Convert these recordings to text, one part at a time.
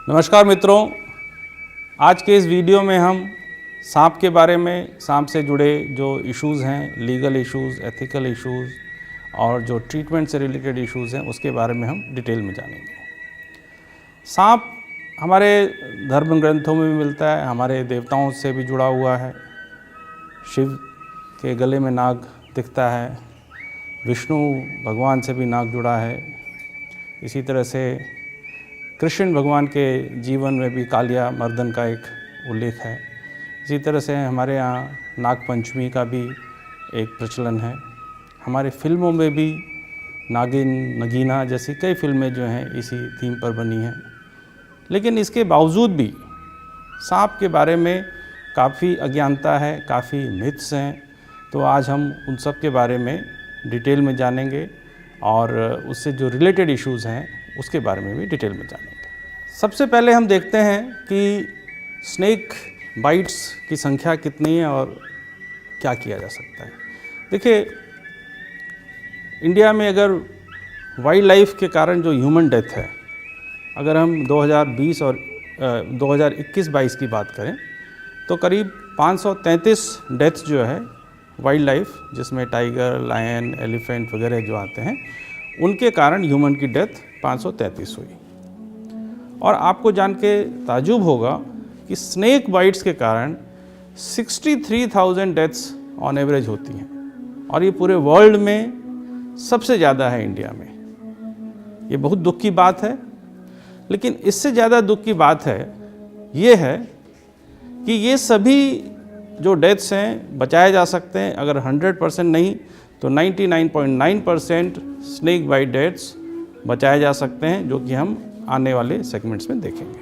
नमस्कार मित्रों, आज के इस वीडियो में हम सांप के बारे में, सांप से जुड़े जो इश्यूज़ हैं, लीगल इश्यूज़, एथिकल इश्यूज़ और जो ट्रीटमेंट से रिलेटेड इश्यूज़ हैं उसके बारे में हम डिटेल में जानेंगे। सांप हमारे धर्म ग्रंथों में भी मिलता है, हमारे देवताओं से भी जुड़ा हुआ है। शिव के गले में नाग दिखता है, विष्णु भगवान से भी नाग जुड़ा है। इसी तरह से कृष्ण भगवान के जीवन में भी कालिया मर्दन का एक उल्लेख है। इसी तरह से हमारे यहाँ नागपंचमी का भी एक प्रचलन है। हमारे फिल्मों में भी नागिन, नगीना जैसी कई फिल्में जो हैं इसी थीम पर बनी हैं। लेकिन इसके बावजूद भी सांप के बारे में काफ़ी अज्ञानता है, काफ़ी मिथ्स हैं। तो आज हम उन सब के बारे में डिटेल में जानेंगे और उससे जो रिलेटेड इश्यूज़ हैं उसके बारे में भी डिटेल में जानेंगे। सबसे पहले हम देखते हैं कि स्नेक बाइट्स की संख्या कितनी है और क्या किया जा सकता है। देखिए, इंडिया में अगर वाइल्ड लाइफ के कारण जो ह्यूमन डेथ है, अगर हम 2020 और 2021-22 की बात करें तो करीब 533 डेथ्स जो है वाइल्ड लाइफ, जिसमें टाइगर, लायन, एलिफेंट वगैरह जो आते हैं, उनके कारण ह्यूमन की डेथ 533 हुई। और आपको जान के ताज्जुब होगा कि स्नेक बाइट्स के कारण 63,000 डेथ्स ऑन एवरेज होती हैं और ये पूरे वर्ल्ड में सबसे ज़्यादा है इंडिया में। ये बहुत दुख की बात है। लेकिन इससे ज़्यादा दुख की बात है ये है कि ये सभी जो डेथ्स हैं बचाए जा सकते हैं। अगर 100% नहीं तो 99.9% स्नेक बाइट डेथ्स बचाए जा सकते हैं, जो कि हम आने वाले सेगमेंट्स में देखेंगे।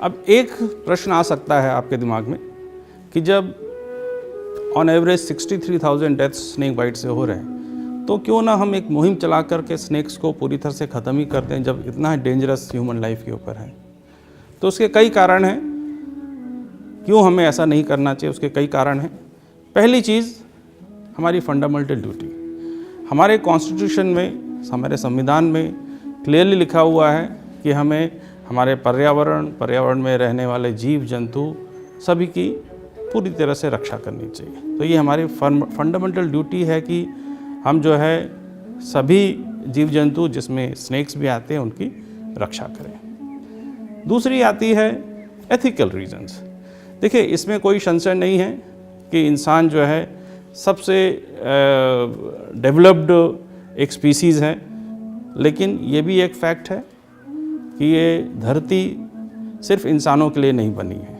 अब एक प्रश्न आ सकता है आपके दिमाग में कि जब on average 63,000 deaths snake bite से हो रहे हैं तो क्यों ना हम एक मुहिम चला करके स्नेक्स को पूरी तरह से ख़त्म ही कर दें, जब इतना डेंजरस ह्यूमन लाइफ के ऊपर है। तो उसके कई कारण हैं क्यों हमें ऐसा नहीं करना चाहिए। उसके कई कारण हैं। पहली चीज़, हमारी फंडामेंटल ड्यूटी। हमारे कॉन्स्टिट्यूशन में, हमारे संविधान में क्लियरली लिखा हुआ है कि हमें हमारे पर्यावरण में रहने वाले जीव जंतु सभी की पूरी तरह से रक्षा करनी चाहिए। तो ये हमारी फंडामेंटल ड्यूटी है कि हम जो है सभी जीव जंतु, जिसमें स्नेक्स भी आते हैं, उनकी रक्षा करें। दूसरी आती है एथिकल रीजंस। देखिए, इसमें कोई संशय नहीं है कि इंसान जो है सबसे डेवलप्ड एक स्पीसीज़ है। लेकिन ये भी एक फैक्ट है कि ये धरती सिर्फ इंसानों के लिए नहीं बनी है।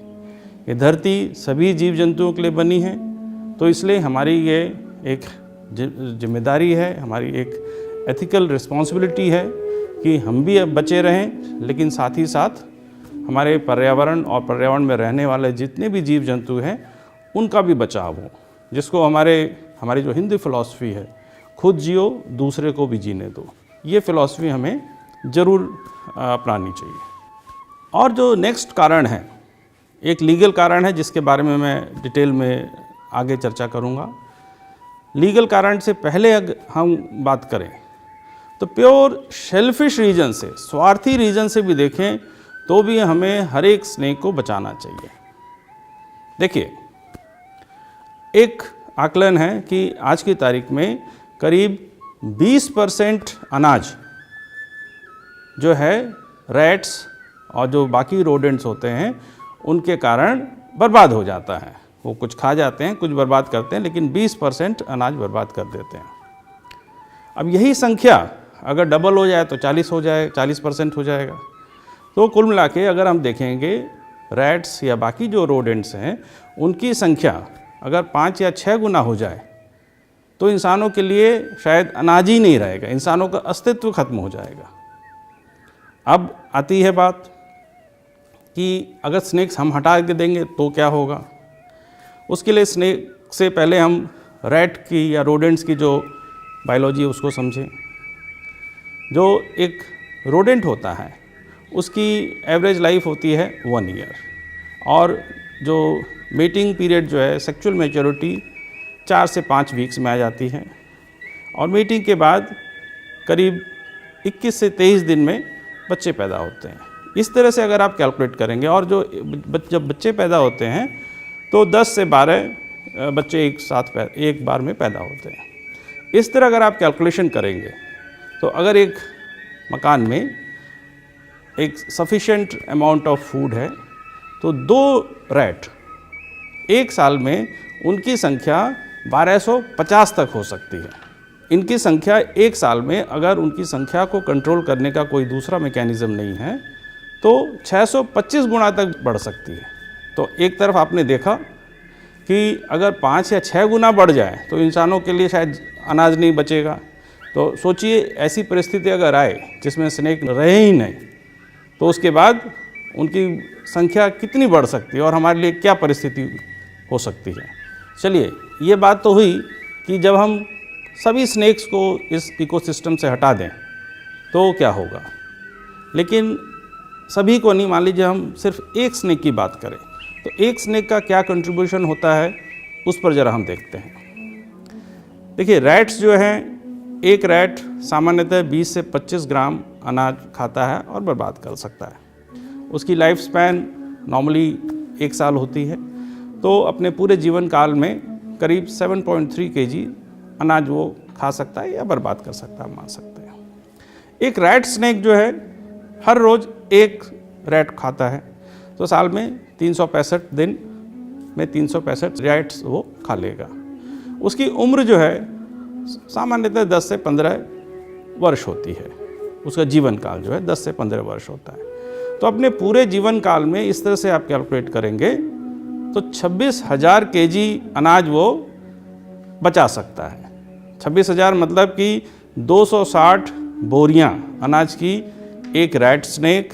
ये धरती सभी जीव जंतुओं के लिए बनी है। तो इसलिए हमारी ये एक जिम्मेदारी है, हमारी एक एथिकल रिस्पॉन्सिबिलिटी है कि हम भी अब बचे रहें, लेकिन साथ ही साथ हमारे पर्यावरण और पर्यावरण में रहने वाले जितने भी जीव जंतु हैं उनका भी बचाव हो, जिसको हमारी जो हिंदू फिलॉसफी है, खुद जियो दूसरे को भी जीने दो, ये फिलॉसफी हमें ज़रूर अपनानी चाहिए। और जो नेक्स्ट कारण है, एक लीगल कारण है जिसके बारे में मैं डिटेल में आगे चर्चा करूँगा। लीगल कारण से पहले अगर हम बात करें तो प्योर शेलफिश रीजन से, स्वार्थी रीजन से भी देखें तो भी हमें हर एक स्नेक को बचाना चाहिए। देखिए, एक आकलन है कि आज की तारीख में करीब 20% अनाज जो है रैट्स और जो बाकी रोडेंट्स होते हैं उनके कारण बर्बाद हो जाता है। वो कुछ खा जाते हैं, कुछ बर्बाद करते हैं, लेकिन 20% अनाज बर्बाद कर देते हैं। अब यही संख्या अगर डबल हो जाए तो 40 हो जाए, 40% हो जाएगा। तो कुल मिला के अगर हम देखेंगे रैट्स या बाकी जो रोडेंट्स हैं उनकी संख्या अगर 5 या 6 गुना हो जाए तो इंसानों के लिए शायद अनाज ही नहीं रहेगा, इंसानों का अस्तित्व खत्म हो जाएगा। अब आती है बात कि अगर स्नेक्स हम हटा के देंगे तो क्या होगा। उसके लिए स्नेक से पहले हम रैट की या रोडेंट्स की जो बायोलॉजी है उसको समझें। जो एक रोडेंट होता है उसकी एवरेज लाइफ होती है 1 ईयर, और जो मेटिंग पीरियड जो है, सेक्सुअल मैच्योरिटी 4 से 5 वीक्स में आ जाती है, और मीटिंग के बाद करीब 21 से 23 दिन में बच्चे पैदा होते हैं। इस तरह से अगर आप कैलकुलेट करेंगे, और जो जब बच्चे पैदा होते हैं तो 10 से 12 बच्चे एक बार में पैदा होते हैं। इस तरह अगर आप कैलकुलेशन करेंगे तो अगर एक मकान में एक सफिशेंट अमाउंट ऑफ फूड है तो 2 रैट एक साल में उनकी संख्या 1250 तक हो सकती है। इनकी संख्या एक साल में, अगर उनकी संख्या को कंट्रोल करने का कोई दूसरा मैकेनिज़्म नहीं है तो 625 गुना तक बढ़ सकती है। तो एक तरफ आपने देखा कि अगर 5 या 6 गुना बढ़ जाए तो इंसानों के लिए शायद अनाज नहीं बचेगा। तो सोचिए ऐसी परिस्थिति अगर आए जिसमें स्नेक रहे ही नहीं, तो उसके बाद उनकी संख्या कितनी बढ़ सकती है और हमारे लिए क्या परिस्थिति हो सकती है। चलिए, ये बात तो हुई कि जब हम सभी स्नेक्स को इस इकोसिस्टम से हटा दें तो क्या होगा, लेकिन सभी को नहीं। मान लीजिए हम सिर्फ एक स्नेक की बात करें तो एक स्नेक का क्या कंट्रीब्यूशन होता है उस पर ज़रा हम देखते हैं। देखिए, रैट्स जो हैं, एक रैट सामान्यतः 20 से 25 ग्राम अनाज खाता है और बर्बाद कर सकता है। उसकी लाइफ स्पैन नॉर्मली 1 साल होती है, तो अपने पूरे जीवन काल में करीब 7.3 kg अनाज वो खा सकता है या बर्बाद कर सकता है, मान सकते हैं। एक रैट स्नेक जो है हर रोज़ एक रैट खाता है, तो साल में 365 दिन में 365 रैट्स वो खा लेगा। उसकी उम्र जो है सामान्यतः 10 से 15 वर्ष होती है। उसका जीवन काल जो है 10 से 15 वर्ष होता है। तो अपने पूरे जीवन काल में इस तरह से आप कैलकुलेट करेंगे तो 26,000 kg अनाज वो बचा सकता है। 26,000 मतलब कि 260 बोरियां अनाज की एक रैट स्नेक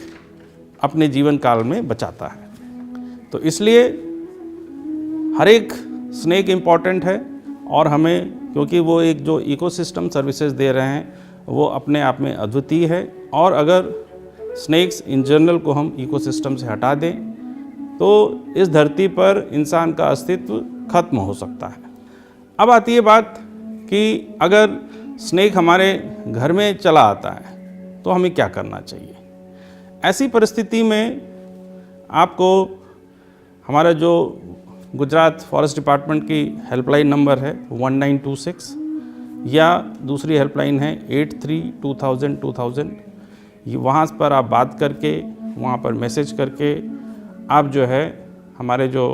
अपने जीवन काल में बचाता है। तो इसलिए हर एक स्नेक इम्पॉर्टेंट है, और हमें, क्योंकि वो एक जो इकोसिस्टम सर्विसेज दे रहे हैं वो अपने आप में अद्वितीय है, और अगर स्नेक्स इन जनरल को हम इकोसिस्टम से हटा दें तो इस धरती पर इंसान का अस्तित्व खत्म हो सकता है। अब आती है बात कि अगर स्नेक हमारे घर में चला आता है तो हमें क्या करना चाहिए। ऐसी परिस्थिति में आपको हमारा जो गुजरात फॉरेस्ट डिपार्टमेंट की हेल्पलाइन नंबर है 1926, या दूसरी हेल्पलाइन है 83-2000, वहाँ पर आप बात करके, वहाँ पर मैसेज करके आप जो है हमारे जो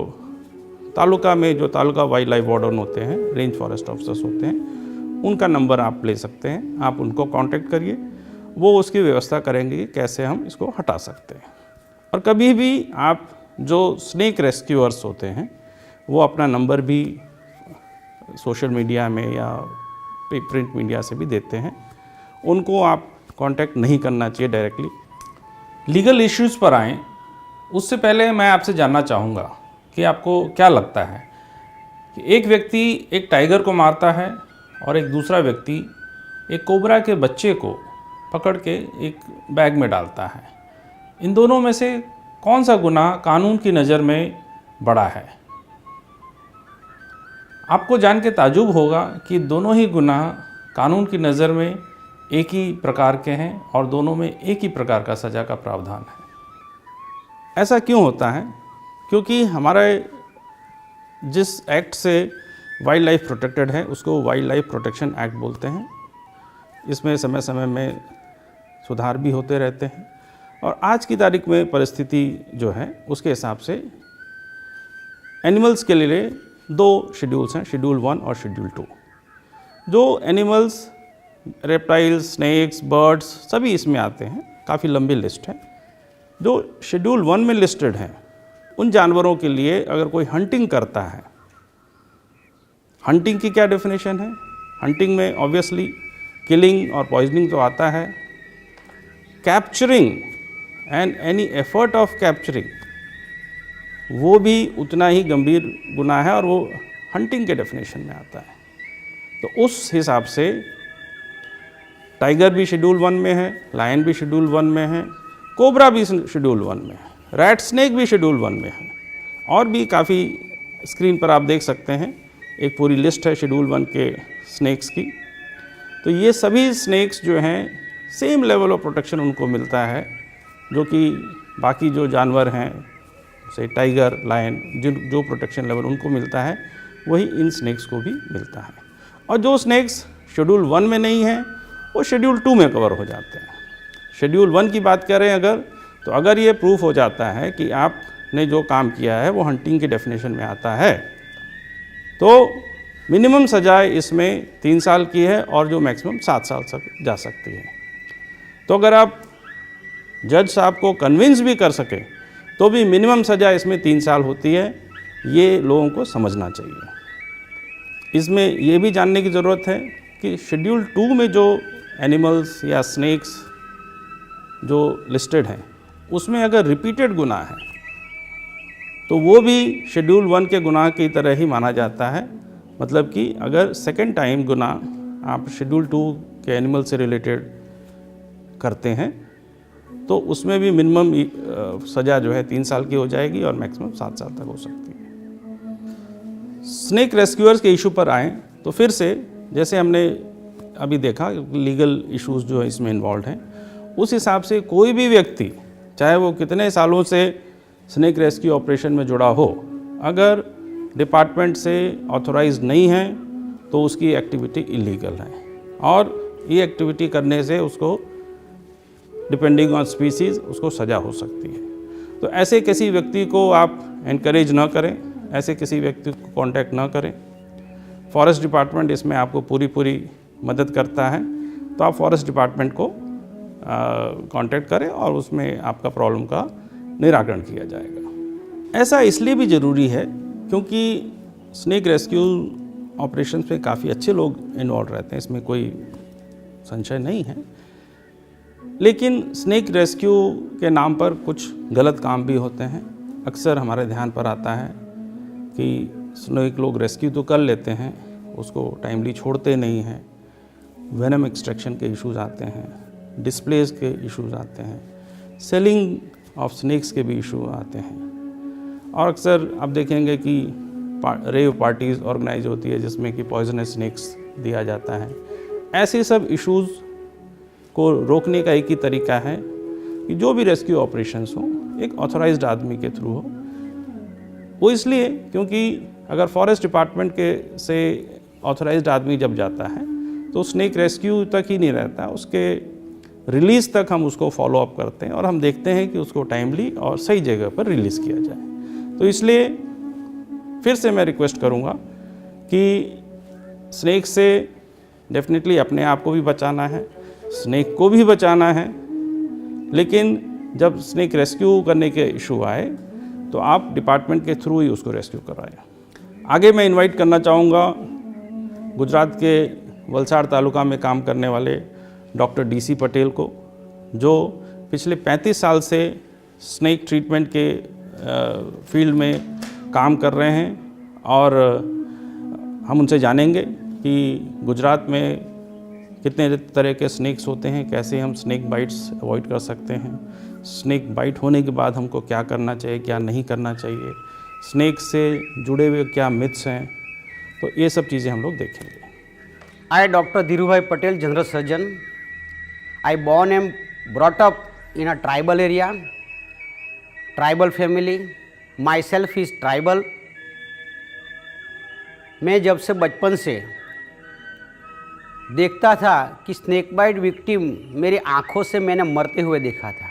तालुका में जो तालुका वाइल्ड लाइफ वार्डन होते हैं, रेंज फॉरेस्ट ऑफिसर्स होते हैं, उनका नंबर आप ले सकते हैं। आप उनको कांटेक्ट करिए, वो उसकी व्यवस्था करेंगे कि कैसे हम इसको हटा सकते हैं। और कभी भी आप जो स्नेक रेस्क्यूअर्स होते हैं वो अपना नंबर भी सोशल मीडिया में या प्रिंट मीडिया से भी देते हैं, उनको आप कांटेक्ट नहीं करना चाहिए डायरेक्टली। लीगल इश्यूज़ पर आएँ उससे पहले मैं आपसे जानना चाहूँगा कि आपको क्या लगता है कि एक व्यक्ति एक टाइगर को मारता है और एक दूसरा व्यक्ति एक कोबरा के बच्चे को पकड़ के एक बैग में डालता है, इन दोनों में से कौन सा गुनाह कानून की नज़र में बड़ा है? आपको जान के ताज्जुब होगा कि दोनों ही गुनाह कानून की नज़र में एक ही प्रकार के हैं और दोनों में एक ही प्रकार का सज़ा का प्रावधान है। ऐसा क्यों होता है? क्योंकि हमारे जिस एक्ट से वाइल्ड लाइफ प्रोटेक्टेड है उसको वाइल्ड लाइफ प्रोटेक्शन एक्ट बोलते हैं। इसमें समय समय में सुधार भी होते रहते हैं, और आज की तारीख में परिस्थिति जो है उसके हिसाब से एनिमल्स के लिए 2 शेड्यूल्स हैं, शेड्यूल 1 और शेड्यूल 2। जो एनिमल्स, रेप्टाइल्स, स्नेक्स, बर्ड्स सभी इसमें आते हैं, काफ़ी लंबी लिस्ट है। जो शेड्यूल 1 में लिस्टेड हैं उन जानवरों के लिए अगर कोई हंटिंग करता है, हंटिंग की क्या डेफिनेशन है? हंटिंग में ऑब्वियसली किलिंग और पॉइजनिंग तो आता है, capturing and any effort of capturing वो भी उतना ही गंभीर गुनाह है और वो हंटिंग के डेफिनेशन में आता है। तो उस हिसाब से टाइगर भी शेड्यूल 1 में है, लायन भी शेड्यूल 1 में है, कोबरा भी शेड्यूल 1 में है, रैट स्नेक भी शेड्यूल 1 में है, और भी काफ़ी स्क्रीन पर आप देख सकते हैं एक पूरी लिस्ट है शेड्यूल 1 के स्नेक्स की। तो ये सभी स्नेक्स जो हैं सेम लेवल ऑफ प्रोटेक्शन उनको मिलता है जो कि बाकी जो जानवर हैं जैसे टाइगर, लायन, जो प्रोटेक्शन लेवल उनको मिलता है वही इन स्नेक्स को भी मिलता है। और जो स्नेक्स शेड्यूल 1 में नहीं हैं वो शेड्यूल 2 में कवर हो जाते हैं। शेड्यूल 1 की बात करें अगर, तो अगर ये प्रूफ हो जाता है कि आपने जो काम किया है वो हंटिंग की डेफिनेशन में आता है तो मिनिमम सज़ा इसमें 3 साल की है और जो मैक्सिमम 7 साल तक जा सकती है। तो अगर आप जज साहब को कन्विंस भी कर सके तो भी मिनिमम सज़ा इसमें 3 साल होती है, ये लोगों को समझना चाहिए। इसमें ये भी जानने की ज़रूरत है कि शेड्यूल 2 में जो एनिमल्स या स्नेक्स जो लिस्टेड हैं उसमें अगर रिपीटेड गुनाह है तो वो भी शेड्यूल 1 के गुनाह की तरह ही माना जाता है। मतलब कि अगर सेकेंड टाइम गुनाह आप शेड्यूल 2 के एनिमल से रिलेटेड करते हैं तो उसमें भी मिनिमम सज़ा जो है 3 साल की हो जाएगी और मैक्सिमम 7 साल तक हो सकती है। स्नेक रेस्क्यूअर्स के इशू पर आएँ तो फिर से जैसे हमने अभी देखा लीगल इश्यूज जो है इसमें इन्वॉल्व हैं, उस हिसाब से कोई भी व्यक्ति चाहे वो कितने सालों से स्नेक रेस्क्यू ऑपरेशन में जुड़ा हो, अगर डिपार्टमेंट से ऑथोराइज नहीं है तो उसकी एक्टिविटी इलीगल है और ये एक्टिविटी करने से उसको डिपेंडिंग ऑन स्पीसीज़ उसको सज़ा हो सकती है। तो ऐसे किसी व्यक्ति को आप एनकरेज ना करें, ऐसे किसी व्यक्ति को कांटेक्ट ना करें। फॉरेस्ट डिपार्टमेंट इसमें आपको पूरी मदद करता है, तो आप फॉरेस्ट डिपार्टमेंट को कांटेक्ट करें और उसमें आपका प्रॉब्लम का निराकरण किया जाएगा। ऐसा इसलिए भी ज़रूरी है क्योंकि स्नेक रेस्क्यू ऑपरेशन में काफ़ी अच्छे लोग इन्वॉल्व रहते हैं, इसमें कोई संशय नहीं है। लेकिन स्नेक रेस्क्यू के नाम पर कुछ गलत काम भी होते हैं। अक्सर हमारे ध्यान पर आता है कि स्नेक लोग रेस्क्यू तो कर लेते हैं, उसको टाइमली छोड़ते नहीं हैं, वेनम एक्सट्रैक्शन के इश्यूज आते हैं, डिस्प्लेज के इश्यूज आते हैं, सेलिंग ऑफ स्नेक्स के भी इशू आते हैं। और अक्सर आप देखेंगे कि रेव पार्टीज़ ऑर्गेनाइज होती है जिसमें कि पॉइजनस स्नेक्स दिया जाता है। ऐसे सब इश्यूज़ को रोकने का एक ही तरीका है कि जो भी रेस्क्यू ऑपरेशंस हो एक ऑथराइज्ड आदमी के थ्रू हो। वो इसलिए क्योंकि अगर फॉरेस्ट डिपार्टमेंट के से ऑथराइज्ड आदमी जब जाता है तो स्नेक रेस्क्यू तक ही नहीं रहता, उसके रिलीज़ तक हम उसको फॉलो अप करते हैं और हम देखते हैं कि उसको टाइमली और सही जगह पर रिलीज़ किया जाए। तो इसलिए फिर से मैं रिक्वेस्ट करूँगा कि स्नेक से डेफिनेटली अपने आप को भी बचाना है, स्नेक को भी बचाना है, लेकिन जब स्नेक रेस्क्यू करने के इशू आए तो आप डिपार्टमेंट के थ्रू ही उसको रेस्क्यू कराएं। आगे मैं इनवाइट करना चाहूँगा गुजरात के वलसाड़ तालुका में काम करने वाले डॉक्टर DC पटेल को, जो पिछले 35 साल से स्नेक ट्रीटमेंट के फील्ड में काम कर रहे हैं और हम उनसे जानेंगे कि गुजरात में कितने तरह के स्नेक्स होते हैं, कैसे हम स्नेक बाइट्स अवॉइड कर सकते हैं, स्नेक बाइट होने के बाद हमको क्या करना चाहिए, क्या नहीं करना चाहिए, स्नेक से जुड़े हुए क्या मिथ्स हैं, तो ये सब चीज़ें हम लोग देखेंगे। I doctor Dhirubhai Patel, general surgeon. I born and brought up in a tribal area, tribal family. Myself is tribal. मैं जब से बचपन से देखता था कि स्नेक बाइट विक्टिम मेरी आंखों से मैंने मरते हुए देखा था।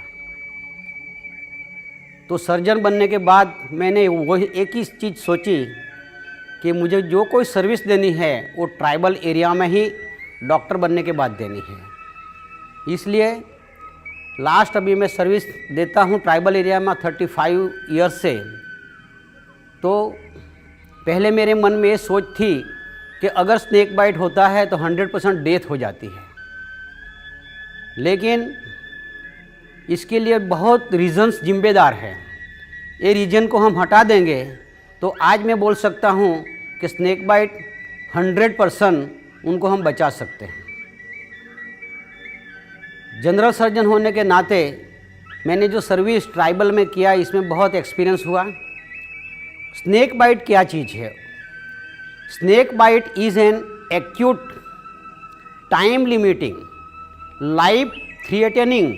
तो सर्जन बनने के बाद मैंने वही एक ही चीज़ सोची कि मुझे जो कोई सर्विस देनी है वो ट्राइबल एरिया में ही डॉक्टर बनने के बाद देनी है। इसलिए लास्ट अभी मैं सर्विस देता हूँ ट्राइबल एरिया में 35 ईयर्स से। तो पहले मेरे मन में ये सोच थी कि अगर स्नेक बाइट होता है तो 100% डेथ हो जाती है, लेकिन इसके लिए बहुत रीजन्स जिम्मेदार है। ये रीजन को हम हटा देंगे तो आज मैं बोल सकता हूँ कि स्नेक बाइट 100% उनको हम बचा सकते हैं। जनरल सर्जन होने के नाते मैंने जो सर्विस ट्राइबल में किया इसमें बहुत एक्सपीरियंस हुआ। स्नेक बाइट क्या चीज़ है? Snake bite is an acute time limiting life threatening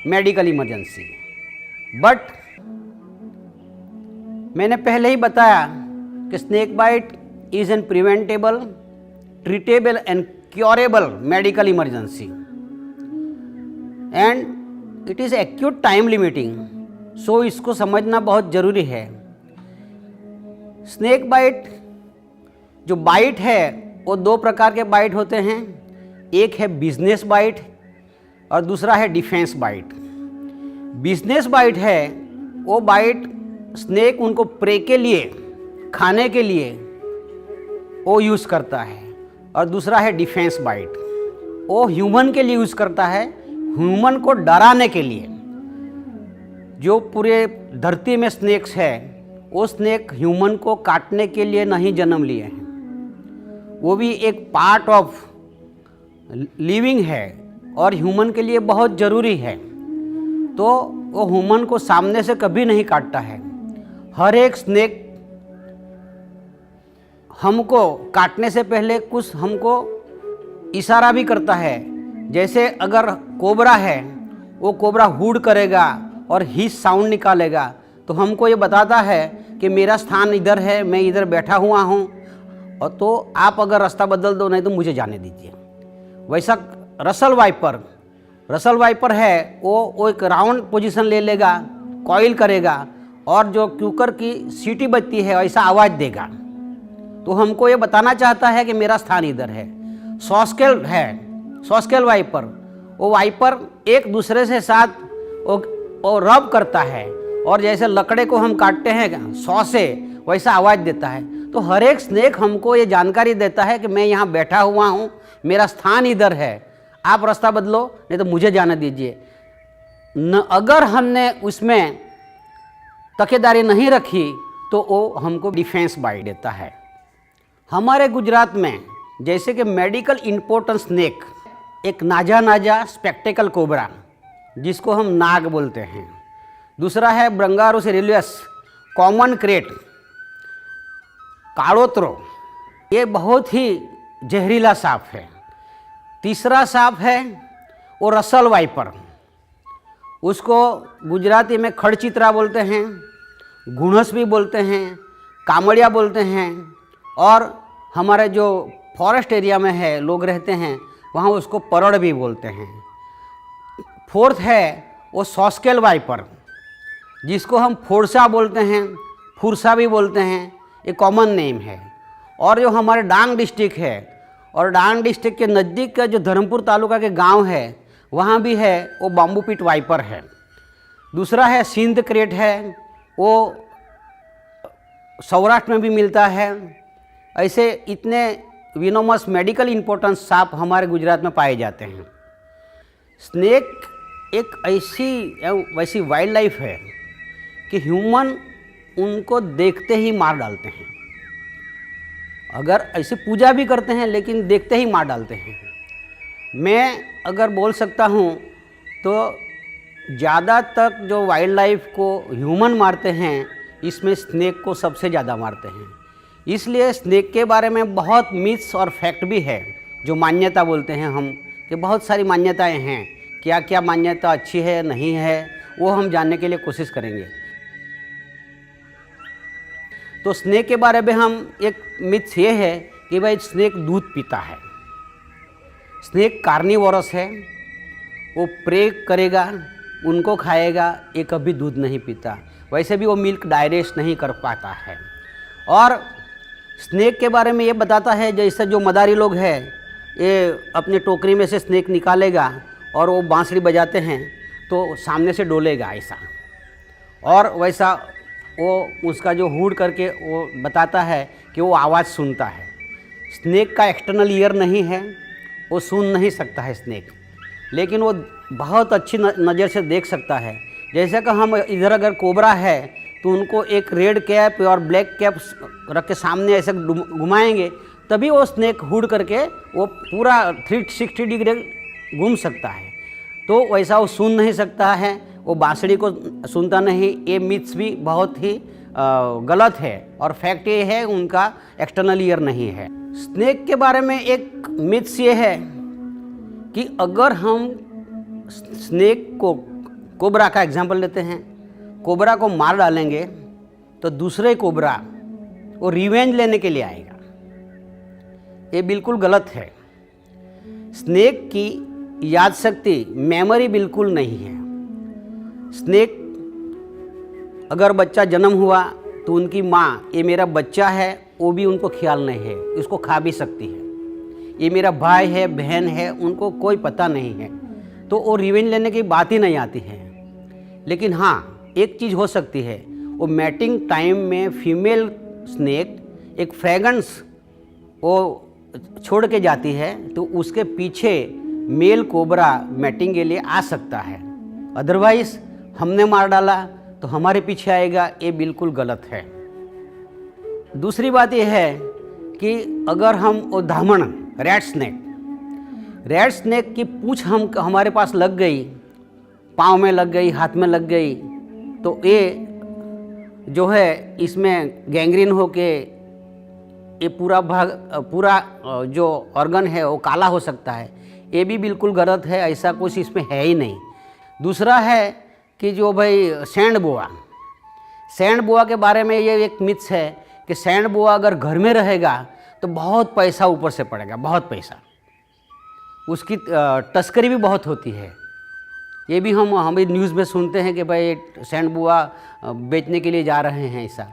medical emergency. But मैंने पहले ही बताया कि snake bite is an preventable, treatable and curable medical emergency and it is acute time limiting. So इसको समझना बहुत ज़रूरी है। स्नेक बाइट जो बाइट है वो दो प्रकार के बाइट होते हैं। एक है बिजनेस बाइट और दूसरा है डिफेंस बाइट। बिजनेस बाइट है वो बाइट स्नेक उनको प्रे के लिए, खाने के लिए वो यूज़ करता है, और दूसरा है डिफेंस बाइट, वो ह्यूमन के लिए यूज़ करता है, ह्यूमन को डराने के लिए। जो पूरे धरती में स्नेक्स है वो स्नेक ह्यूमन को काटने के लिए नहीं जन्म लिए हैं, वो भी एक पार्ट ऑफ लिविंग है और ह्यूमन के लिए बहुत ज़रूरी है। तो वो ह्यूमन को सामने से कभी नहीं काटता है। हर एक स्नेक हमको काटने से पहले कुछ हमको इशारा भी करता है। जैसे अगर कोबरा है वो कोबरा हुड करेगा और हिस साउंड निकालेगा तो हमको ये बताता है कि मेरा स्थान इधर है, मैं इधर बैठा हुआ हूँ, और तो आप अगर रास्ता बदल दो नहीं तो मुझे जाने दीजिए। वैसा रसल वाइपर है वो एक राउंड पोजीशन ले लेगा, कॉइल करेगा और जो क्यूकर की सीटी बजती है ऐसा आवाज़ देगा, तो हमको ये बताना चाहता है कि मेरा स्थान इधर है। सॉस्केल वाइपर, वो वाइपर एक दूसरे से साथ वो रब करता है और जैसे लकड़े को हम काटते हैं सॉ से वैसा आवाज़ देता है। तो हर एक स्नेक हमको ये जानकारी देता है कि मैं यहाँ बैठा हुआ हूँ, मेरा स्थान इधर है, आप रास्ता बदलो नहीं तो मुझे जाने दीजिए। अगर हमने उसमें तकेदारी नहीं रखी तो वो हमको डिफेंस बाइट देता है। हमारे गुजरात में जैसे कि मेडिकल इम्पोर्टेंट स्नेक, एक नाजा स्पेक्टेकल कोबरा जिसको हम नाग बोलते हैं, दूसरा है ब्रंगारोस रेलियस कॉमन क्रेट काड़ोत्रो, ये बहुत ही जहरीला सांप है। तीसरा सांप है वो रसल वाइपर, उसको गुजराती में खड़चित्रा बोलते हैं, घुणस भी बोलते हैं, कामड़िया बोलते हैं, और हमारे जो फॉरेस्ट एरिया में है लोग रहते हैं वहाँ उसको परड़ भी बोलते हैं। फोर्थ है वो सॉस्केल वाइपर जिसको हम फोरसा बोलते हैं, फुरसा भी बोलते हैं, ये कॉमन नेम है। और जो हमारे डांग डिस्ट्रिक्ट है और डांग डिस्ट्रिक्ट के नज़दीक का जो धर्मपुर तालुका के गांव है वहाँ भी है वो बाम्बू पिट वाइपर है। दूसरा है सिंध क्रेट है, वो सौराष्ट्र में भी मिलता है। ऐसे इतने विनोमस मेडिकल इम्पोर्टेंस सांप हमारे गुजरात में पाए जाते हैं। स्नेक एक वैसी वाइल्ड लाइफ है कि ह्यूमन उनको देखते ही मार डालते हैं। अगर ऐसे पूजा भी करते हैं लेकिन देखते ही मार डालते हैं। मैं अगर बोल सकता हूँ तो ज़्यादातर जो वाइल्ड लाइफ को ह्यूमन मारते हैं इसमें स्नेक को सबसे ज़्यादा मारते हैं। इसलिए स्नेक के बारे में बहुत मिथ्स और फैक्ट भी है, जो मान्यता बोलते हैं हम, कि बहुत सारी मान्यताएं हैं। क्या क्या मान्यता अच्छी है नहीं है वो हम जानने के लिए कोशिश करेंगे। तो स्नेक के बारे में हम एक मिथ्स ये है कि भाई स्नेक दूध पीता है। स्नेक कार्निवोरस है, वो प्रे करेगा, उनको खाएगा, ये कभी दूध नहीं पीता। वैसे भी वो मिल्क डाइजेस्ट नहीं कर पाता है। और स्नेक के बारे में ये बताता है जैसे जो मदारी लोग हैं ये अपने टोकरी में से स्नेक निकालेगा और वो बांसुरी बजाते हैं तो सामने से डोलेगा ऐसा, और वैसा वो उसका जो हुड करके वो बताता है कि वो आवाज़ सुनता है। स्नेक का एक्सटर्नल ईयर नहीं है, वो सुन नहीं सकता है स्नेक, लेकिन वो बहुत अच्छी नज़र से देख सकता है। जैसे कि हम इधर अगर कोबरा है तो उनको एक रेड कैप और ब्लैक कैप रख के सामने ऐसे घुमाएंगे, तभी वो स्नेक हुड करके वो पूरा 360 डिग्री घूम सकता है। तो वैसा वो सुन नहीं सकता है, वो बांसुरी को सुनता नहीं। ये मिथ्स भी बहुत ही गलत है और फैक्ट ये है उनका एक्सटर्नल ईयर नहीं है। स्नेक के बारे में एक मिथ्स ये है कि अगर हम स्नेक को, कोबरा का एग्जांपल लेते हैं, कोबरा को मार डालेंगे तो दूसरे कोबरा वो रिवेंज लेने के लिए आएगा। ये बिल्कुल गलत है। स्नेक की याद शक्ति, मेमोरी बिल्कुल नहीं है। स्नेक, अगर बच्चा जन्म हुआ तो उनकी माँ, ये मेरा बच्चा है, वो भी उनको ख्याल नहीं है, उसको खा भी सकती है। ये मेरा भाई है, बहन है, उनको कोई पता नहीं है, तो वो रिवेंज लेने की बात ही नहीं आती है। लेकिन हाँ, एक चीज़ हो सकती है, वो मैटिंग टाइम में फीमेल स्नेक एक फ्रेगरेंस वो छोड़ के जाती है, तो उसके पीछे मेल कोबरा मैटिंग के लिए आ सकता है। अदरवाइज हमने मार डाला तो हमारे पीछे आएगा, ये बिल्कुल गलत है। दूसरी बात यह है कि अगर हम वो धामण रेड स्नेक की पूँछ हमारे पास लग गई, पाँव में लग गई, हाथ में लग गई, तो ये जो है इसमें गैंग्रीन होके ये पूरा जो ऑर्गन है वो काला हो सकता है। ये भी बिल्कुल गलत है, ऐसा कुछ इसमें है ही नहीं। दूसरा है कि जो भाई सैंड बोआ के बारे में ये एक मिथ्स है कि सैंड बोआ अगर घर में रहेगा तो बहुत पैसा ऊपर से पड़ेगा, बहुत पैसा, उसकी तस्करी भी बहुत होती है। ये भी हम न्यूज़ में सुनते हैं कि भाई सैंड बोआ बेचने के लिए जा रहे हैं, ऐसा।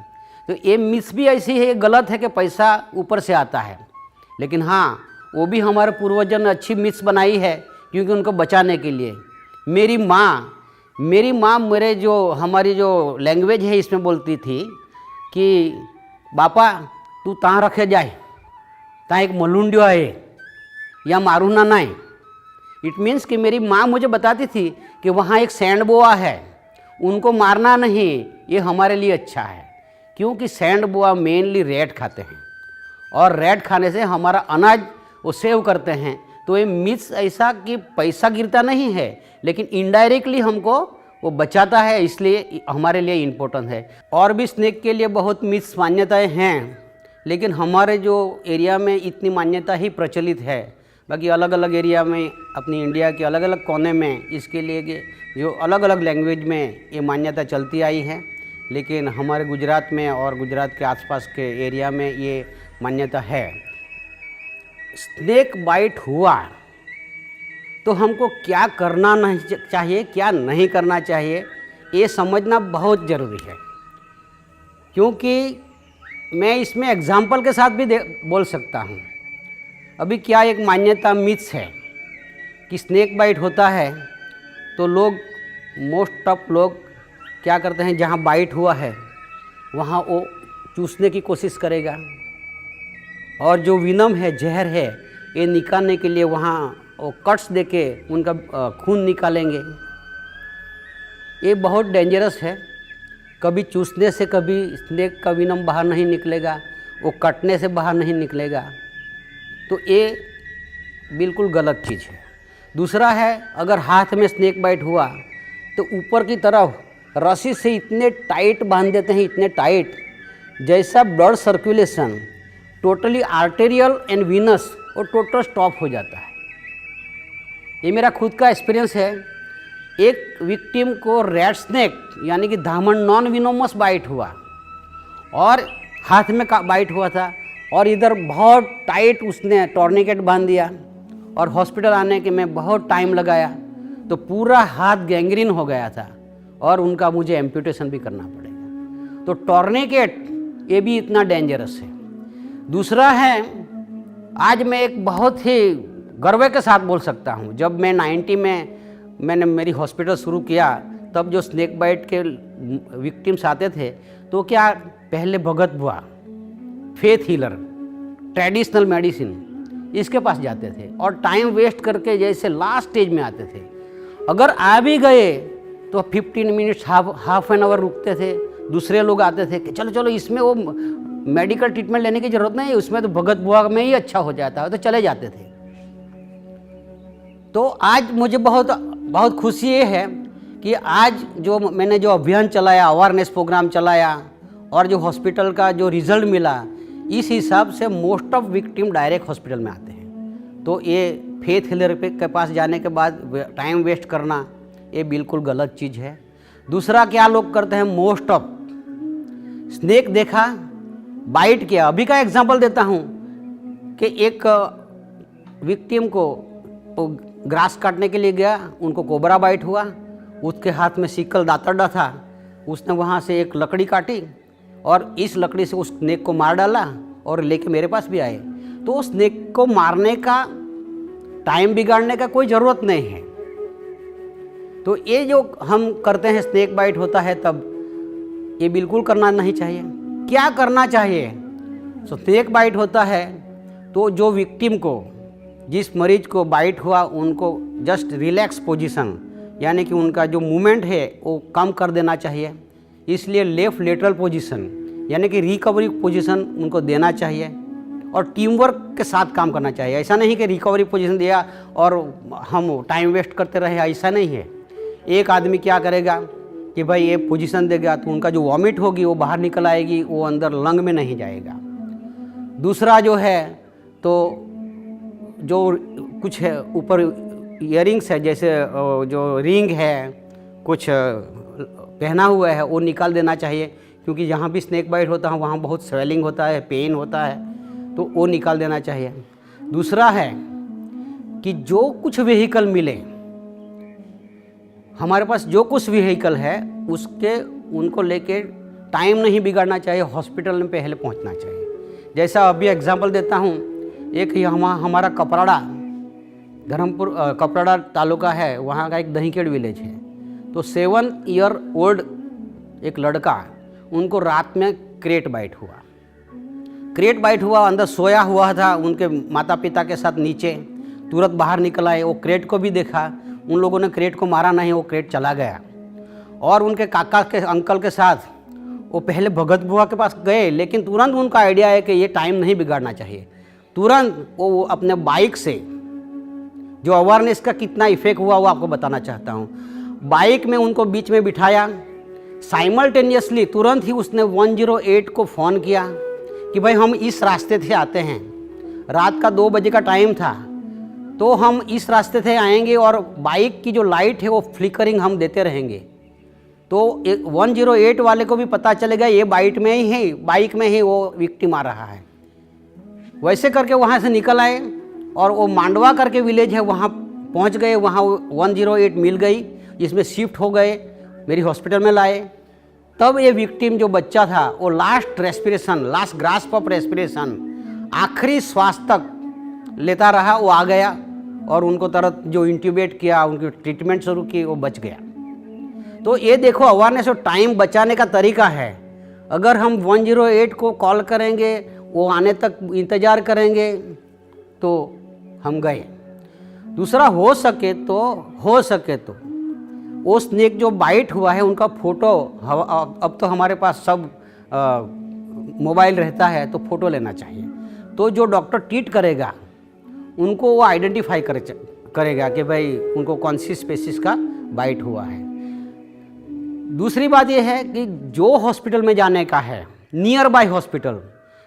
तो ये मिथ्स भी ऐसी है, गलत है कि पैसा ऊपर से आता है। लेकिन हाँ, वो भी हमारे पूर्वजों ने अच्छी मिथ्स बनाई है, क्योंकि उनको बचाने के लिए। मेरी माँ हमारी जो लैंग्वेज है इसमें बोलती थी कि बापा तू तहाँ रखे जाए, तहाँ एक मलुंडियो है या मारूना ना। इट मीन्स कि मेरी माँ मुझे बताती थी कि वहाँ एक सैंड बोआ है, उनको मारना नहीं, ये हमारे लिए अच्छा है। क्योंकि सैंड बोआ मेनली रेड खाते हैं और रेड खाने से हमारा अनाज वो सेव करते हैं। तो ये मिथ्स ऐसा कि पैसा गिरता नहीं है, लेकिन इनडायरेक्टली हमको वो बचाता है, इसलिए हमारे लिए इम्पोर्टेंट है। और भी स्नेक के लिए बहुत मिथ्स मान्यताएं हैं, लेकिन हमारे जो एरिया में इतनी मान्यता ही प्रचलित है। बाकी अलग अलग एरिया में, अपनी इंडिया के अलग अलग कोने में इसके लिए जो अलग अलग लैंग्वेज में ये मान्यता चलती आई है। लेकिन हमारे गुजरात में और गुजरात के आसपास के एरिया में ये मान्यता है। स्नेक बाइट हुआ तो हमको क्या करना नहीं चाहिए, क्या नहीं करना चाहिए, ये समझना बहुत ज़रूरी है। क्योंकि मैं इसमें एग्जाम्पल के साथ भी बोल सकता हूँ। अभी क्या एक मान्यता मिथ्स है कि स्नेक बाइट होता है तो लोग, मोस्ट ऑफ लोग क्या करते हैं, जहाँ बाइट हुआ है वहाँ वो चूसने की कोशिश करेगा, और जो विनम है, जहर है, ये निकालने के लिए वहाँ वो कट्स देके उनका खून निकालेंगे। ये बहुत डेंजरस है। कभी चूसने से कभी स्नेक का विनम बाहर नहीं निकलेगा, वो कटने से बाहर नहीं निकलेगा। तो ये बिल्कुल गलत चीज़ है। दूसरा है, अगर हाथ में स्नेक बाइट हुआ तो ऊपर की तरफ रस्सी से इतने टाइट बांध देते हैं, इतने टाइट, जैसा blood circulation totally arterial end Venus वो टोटल स्टॉप हो जाता है। ये मेरा खुद का एक्सपीरियंस है। एक विक्टिम को रेड स्नेक यानी कि धामण नॉन विनोमस बाइट हुआ और हाथ में बाइट हुआ था, और इधर बहुत टाइट उसने टॉर्निकेट बांध दिया और हॉस्पिटल आने के में बहुत टाइम लगाया, तो पूरा हाथ गैंग्रीन हो गया था और उनका मुझे एम्प्यूटेशन भी करना पड़ेगा। तो टॉर्निकेट ये भी इतना डेंजरस है। दूसरा है, आज मैं एक बहुत ही गर्व के साथ बोल सकता हूँ, जब मैं 90 में मैंने मेरी हॉस्पिटल शुरू किया, तब जो स्नेक बाइट के विक्टिम्स आते थे तो क्या पहले भगत बुआ, फेथ हीलर, ट्रेडिशनल मेडिसिन, इसके पास जाते थे और टाइम वेस्ट करके जैसे लास्ट स्टेज में आते थे। अगर आ भी गए तो 15 मिनट्स हाफ एन आवर रुकते थे, दूसरे लोग आते थे कि चलो चलो इसमें वो मेडिकल ट्रीटमेंट लेने की ज़रूरत नहीं है, उसमें तो भगत बुआ में ही अच्छा हो जाता है, तो चले जाते थे। तो आज मुझे बहुत बहुत खुशी ये है कि आज जो मैंने जो अभियान चलाया, अवेयरनेस प्रोग्राम चलाया और जो हॉस्पिटल का जो रिज़ल्ट मिला, इस हिसाब से most of victim direct hospital में आते हैं। तो ये फेथ हीलर के पास जाने के बाद टाइम वेस्ट करना ये बिल्कुल गलत चीज़ है। दूसरा क्या लोग करते हैं, मोस्ट ऑफ स्नेक देखा, बाइट किया। अभी का एग्जांपल देता हूँ कि एक विक्टिम को ग्रास काटने के लिए गया, उनको कोबरा बाइट हुआ, उसके हाथ में सिकल दातरडा था, उसने वहाँ से एक लकड़ी काटी और इस लकड़ी से उस स्नेक को मार डाला और लेके मेरे पास भी आए। तो उस स्नेक को मारने का, टाइम बिगाड़ने का कोई ज़रूरत नहीं है। तो ये जो हम करते हैं, स्नेक बाइट होता है तब, ये बिल्कुल करना नहीं चाहिए। क्या करना चाहिए? तो स्नेक बाइट होता है तो जो विक्टिम को, जिस मरीज को बाइट हुआ, उनको जस्ट रिलैक्स पोजीशन, यानी कि उनका जो मूवमेंट है वो कम कर देना चाहिए। इसलिए लेफ़्ट लेटरल पोजीशन यानी कि रिकवरी पोजीशन उनको देना चाहिए और टीम वर्क के साथ काम करना चाहिए। ऐसा नहीं कि रिकवरी पोजीशन दिया और हम टाइम वेस्ट करते रहे, ऐसा नहीं है। एक आदमी क्या करेगा कि भाई ये पोजीशन देगा तो उनका जो वॉमिट होगी वो बाहर निकल आएगी, वो अंदर लंग में नहीं जाएगा। दूसरा जो है तो जो कुछ है ऊपर इयरिंग्स है, जैसे जो रिंग है, कुछ पहना हुआ है, वो निकाल देना चाहिए, क्योंकि जहाँ भी स्नेक बाइट होता है वहाँ बहुत स्वेलिंग होता है, पेन होता है, तो वो निकाल देना चाहिए। दूसरा है कि जो कुछ व्हीकल मिले, हमारे पास जो कुछ व्हीकल है उनको लेके टाइम नहीं बिगाड़ना चाहिए, हॉस्पिटल में पहले पहुंचना चाहिए। जैसा अभी एग्जांपल देता हूं, एक हमारा कपराड़ा, धर्मपुर कपराड़ा तालुका है, वहाँ का एक दहीखेड़ विलेज है। तो 7 ईयर ओल्ड एक लड़का, उनको रात में क्रेट बाइट हुआ। अंदर सोया हुआ था उनके माता पिता के साथ नीचे, तुरंत बाहर निकल आए। वो क्रेट को भी देखा, उन लोगों ने क्रेट को मारा नहीं, वो क्रेट चला गया। और उनके काका के अंकल के साथ वो पहले भगत बुआ के पास गए, लेकिन तुरंत उनका आइडिया है कि ये टाइम नहीं बिगाड़ना चाहिए। तुरंत वो अपने बाइक से, जो अवेयरनेस का कितना इफेक्ट हुआ वो आपको बताना चाहता हूँ। बाइक में उनको बीच में बिठाया, साइमल्टेनियसली तुरंत ही उसने 108 को फ़ोन किया कि भाई हम इस रास्ते से आते हैं, रात का 2 बजे का टाइम था, तो हम इस रास्ते से आएंगे और बाइक की जो लाइट है वो फ्लिकरिंग हम देते रहेंगे। तो 108 वाले को भी पता चलेगा ये बाइक में ही वो विक्टिम आ रहा है। वैसे करके वहाँ से निकल आए और वो मांडवा करके विलेज है, वहाँ पहुँच गए। वहाँ 108 मिल गई, जिसमें शिफ्ट हो गए, मेरी हॉस्पिटल में लाए। तब ये विक्टिम जो बच्चा था वो लास्ट ग्रास्प ऑफ रेस्पिरेशन, आखिरी श्वास तक लेता रहा, वो आ गया और उनको तुरंत जो इंट्यूबेट किया, उनकी ट्रीटमेंट शुरू की, वो बच गया। तो ये देखो अवेयरनेस और टाइम बचाने का तरीका है। अगर हम 108 को कॉल करेंगे, वो आने तक इंतज़ार करेंगे, तो हम गए। दूसरा, हो सके तो वो स्नेक जो बाइट हुआ है उनका फ़ोटो, अब तो हमारे पास सब मोबाइल रहता है, तो फ़ोटो लेना चाहिए। तो जो डॉक्टर ट्रीट करेगा उनको वो आइडेंटिफाई करेगा कि भाई उनको कौन सी स्पेसीज का बाइट हुआ है। दूसरी बात ये है कि जो हॉस्पिटल में जाने का है, नियर बाय हॉस्पिटल,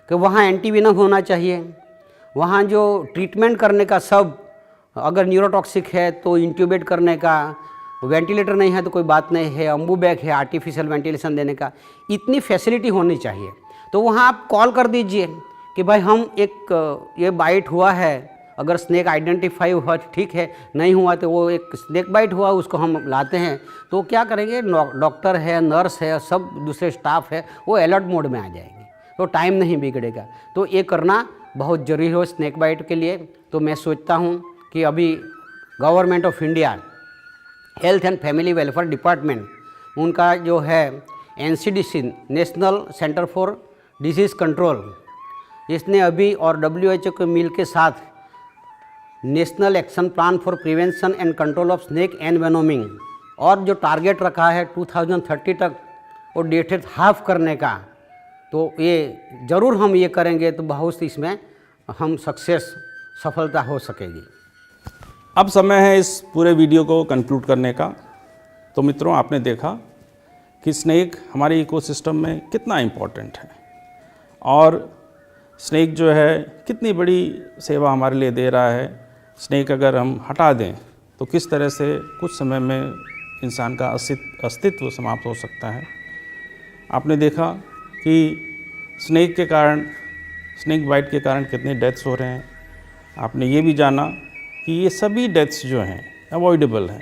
कि वहाँ एंटीवेनम होना चाहिए, वहाँ जो ट्रीटमेंट करने का सब, अगर न्यूरोटॉक्सिक है तो इंट्यूबेट करने का, वेंटिलेटर नहीं है तो कोई बात नहीं है, अम्बू बैग है आर्टिफिशियल वेंटिलेशन देने का, इतनी फैसिलिटी होनी चाहिए। तो वहाँ आप कॉल कर दीजिए कि भाई हम ये बाइट हुआ है, अगर स्नेक आइडेंटिफाई हुआ ठीक है, नहीं हुआ तो वो एक स्नेक बाइट हुआ उसको हम लाते हैं। तो क्या करेंगे, डॉक्टर है, नर्स है, सब दूसरे स्टाफ है, वो अलर्ट मोड में आ जाएंगे, तो टाइम नहीं बिगड़ेगा। तो ये करना बहुत ज़रूरी हो स्नेक बाइट के लिए। तो मैं सोचता हूँ कि अभी government of India health and family welfare department, उनका जो है NCDC, national centre for disease control, इसने अभी और WHO के मिल के साथ national action plan for prevention and control of snake and envenoming, और जो टारगेट रखा है 2030 तक वो डेटेड हाफ करने का, तो ये ज़रूर हम ये करेंगे तो बहुत इसमें हम सफलता हो सकेगी। अब समय है इस पूरे वीडियो को कंक्लूड करने का। तो मित्रों, आपने देखा कि स्नेक हमारे इकोसिस्टम में कितना इम्पोर्टेंट है और स्नेक जो है कितनी बड़ी सेवा हमारे लिए दे रहा है। स्नेक अगर हम हटा दें तो किस तरह से कुछ समय में इंसान का अस्तित्व समाप्त हो सकता है। आपने देखा कि स्नेक के कारण, स्नेक बाइट के कारण कितने डेथ्स हो रहे हैं। आपने ये भी जाना कि ये सभी डेथ्स जो हैं अवॉइडेबल हैं।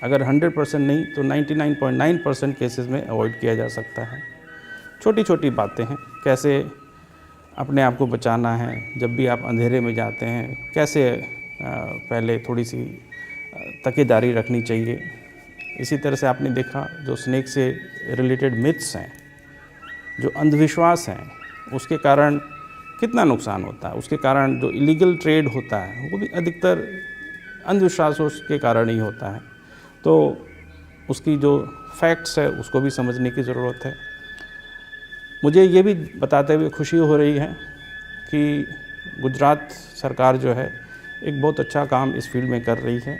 अगर 100% नहीं तो 99.9% केसेस में अवॉइड किया जा सकता है। छोटी छोटी बातें हैं, कैसे अपने आप को बचाना है, जब भी आप अंधेरे में जाते हैं कैसे पहले थोड़ी सी तकीदारी रखनी चाहिए। इसी तरह से आपने देखा जो स्नेक से रिलेटेड मिथ्स हैं, जो अंधविश्वास हैं, उसके कारण कितना नुकसान होता है। उसके कारण जो इलीगल ट्रेड होता है वो भी अधिकतर अंधविश्वासों के कारण ही होता है। तो उसकी जो फैक्ट्स है उसको भी समझने की ज़रूरत है। मुझे ये भी बताते हुए खुशी हो रही है कि गुजरात सरकार जो है एक बहुत अच्छा काम इस फील्ड में कर रही है।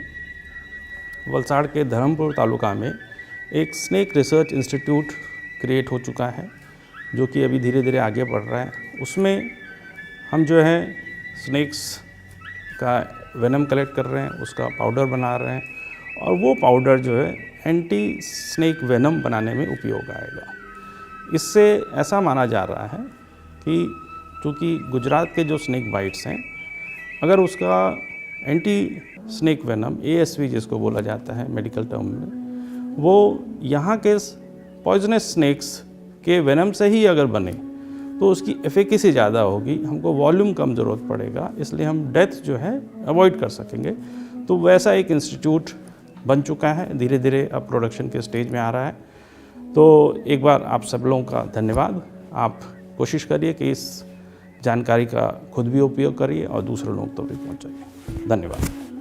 वलसाड़ के धर्मपुर तालुका में एक स्नेक रिसर्च इंस्टीट्यूट क्रिएट हो चुका है, जो कि अभी धीरे धीरे आगे बढ़ रहा है। उसमें हम जो है स्नेक्स का वेनम कलेक्ट कर रहे हैं, उसका पाउडर बना रहे हैं, और वो पाउडर जो है एंटी स्नेक वेनम बनाने में उपयोग आएगा। इससे ऐसा माना जा रहा है कि चूँकि गुजरात के जो स्नेक बाइट्स हैं, अगर उसका एंटी स्नेक वेनम ASV जिसको बोला जाता है मेडिकल टर्म में, वो यहाँ के पॉइजनस स्नेक्स के वेनम से ही अगर बने तो उसकी एफिकेसी ज़्यादा होगी, हमको वॉल्यूम कम ज़रूरत पड़ेगा, इसलिए हम डेथ जो है अवॉइड कर सकेंगे। तो वैसा एक इंस्टीट्यूट बन चुका है, धीरे धीरे अब प्रोडक्शन के स्टेज में आ रहा है। तो एक बार आप सब लोगों का धन्यवाद। आप कोशिश करिए कि इस जानकारी का खुद भी उपयोग करिए और दूसरे लोगों तक भी पहुँचाइए। धन्यवाद।